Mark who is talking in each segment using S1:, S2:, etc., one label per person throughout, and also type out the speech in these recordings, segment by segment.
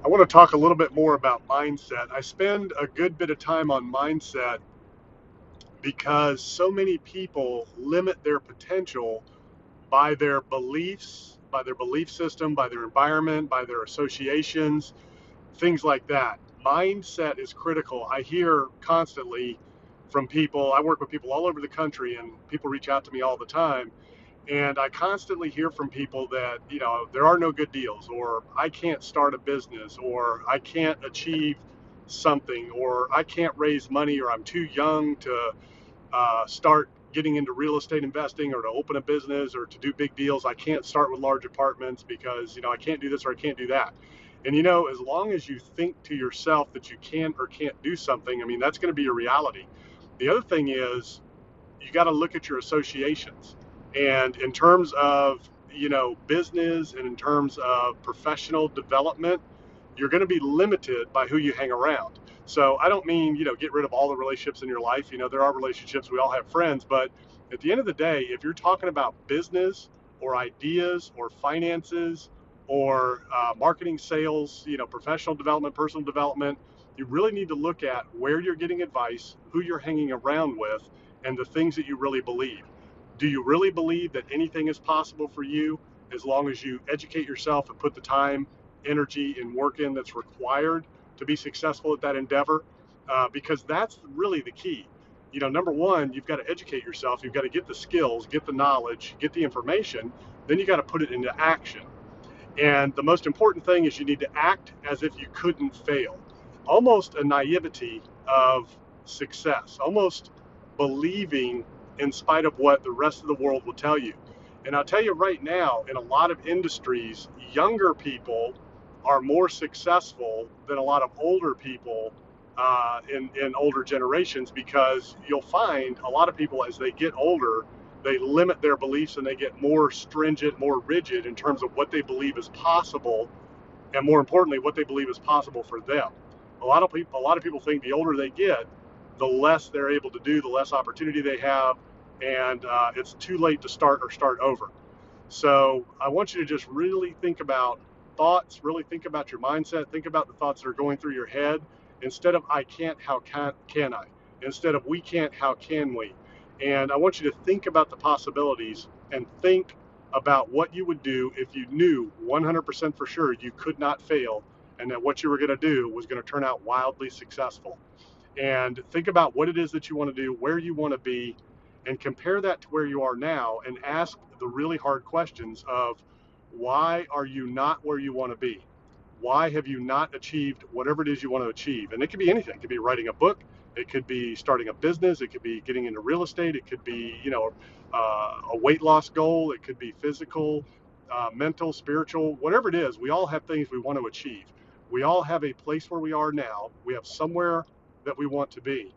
S1: I want to talk a little bit more about mindset. I spend a good bit of time on mindset because so many people limit their potential by their beliefs, by their belief system, by their environment, by their associations, things like that. Mindset is critical. I hear constantly from people, I work with people all over the country, and people reach out to me all the time. And I constantly hear from people that, there are no good deals, or I can't start a business, or I can't achieve something, or I can't raise money, or I'm too young to start getting into real estate investing or to open a business or to do big deals. I can't start with large apartments because, I can't do this or I can't do that. And, as long as you think to yourself that you can or can't do something, I mean, that's going to be your reality. The other thing is you got to look at your associations. And in terms of, business and in terms of professional development, you're going to be limited by who you hang around. So I don't mean, get rid of all the relationships in your life. There are relationships, we all have friends, but at the end of the day, if you're talking about business or ideas or finances or marketing, sales, professional development, personal development, you really need to look at where you're getting advice, who you're hanging around with, and the things that you really believe. Do you really believe that anything is possible for you as long as you educate yourself and put the time, energy, and work in that's required to be successful at that endeavor? Because that's really the key. Number one, you've got to educate yourself. You've got to get the skills, get the knowledge, get the information. Then you got to put it into action. And the most important thing is you need to act as if you couldn't fail. Almost a naivety of success, almost believing in spite of what the rest of the world will tell you. And I'll tell you right now, in a lot of industries, younger people are more successful than a lot of older people in older generations, because you'll find a lot of people as they get older, they limit their beliefs and they get more stringent, more rigid in terms of what they believe is possible, and more importantly, what they believe is possible for them. A lot of people think the older they get, the less they're able to do, the less opportunity they have, and it's too late to start or start over. So I want you to just really think about thoughts, really think about your mindset, think about the thoughts that are going through your head. Instead of I can't, how can I? Instead of we can't, how can we? And I want you to think about the possibilities and think about what you would do if you knew 100% for sure you could not fail, and that what you were going to do was going to turn out wildly successful. And think about what it is that you want to do, where you want to be, and compare that to where you are now, and ask the really hard questions of why are you not where you want to be? Why have you not achieved whatever it is you want to achieve? And it could be anything. It could be writing a book. It could be starting a business. It could be getting into real estate. It could be, a weight loss goal. It could be physical, mental, spiritual, whatever it is. We all have things we want to achieve. We all have a place where we are now. We have somewhere that we want to be.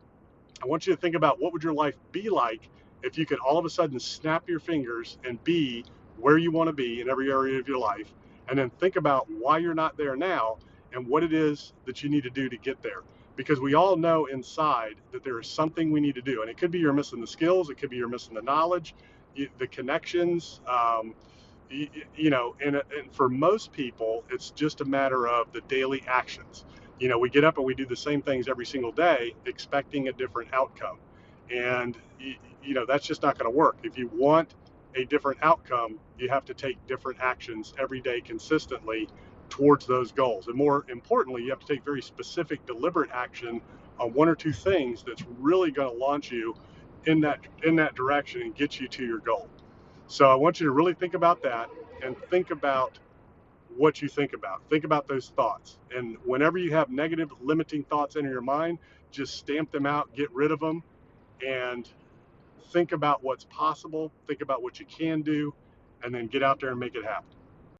S1: I want you to think about what would your life be like if you could all of a sudden snap your fingers and be where you want to be in every area of your life, and then think about why you're not there now and what it is that you need to do to get there. Because we all know inside that there is something we need to do, and it could be you're missing the skills, it could be you're missing the knowledge, the connections. And for most people, it's just a matter of the daily actions. We get up and we do the same things every single day, expecting a different outcome. And, that's just not going to work. If you want a different outcome, you have to take different actions every day consistently towards those goals. And more importantly, you have to take very specific, deliberate action on one or two things that's really going to launch you in that direction and get you to your goal. So I want you to really think about that, and think about what you think about. Think about those thoughts. And whenever you have negative, limiting thoughts in your mind, just stamp them out, get rid of them, and think about what's possible, think about what you can do, and then get out there and make it happen.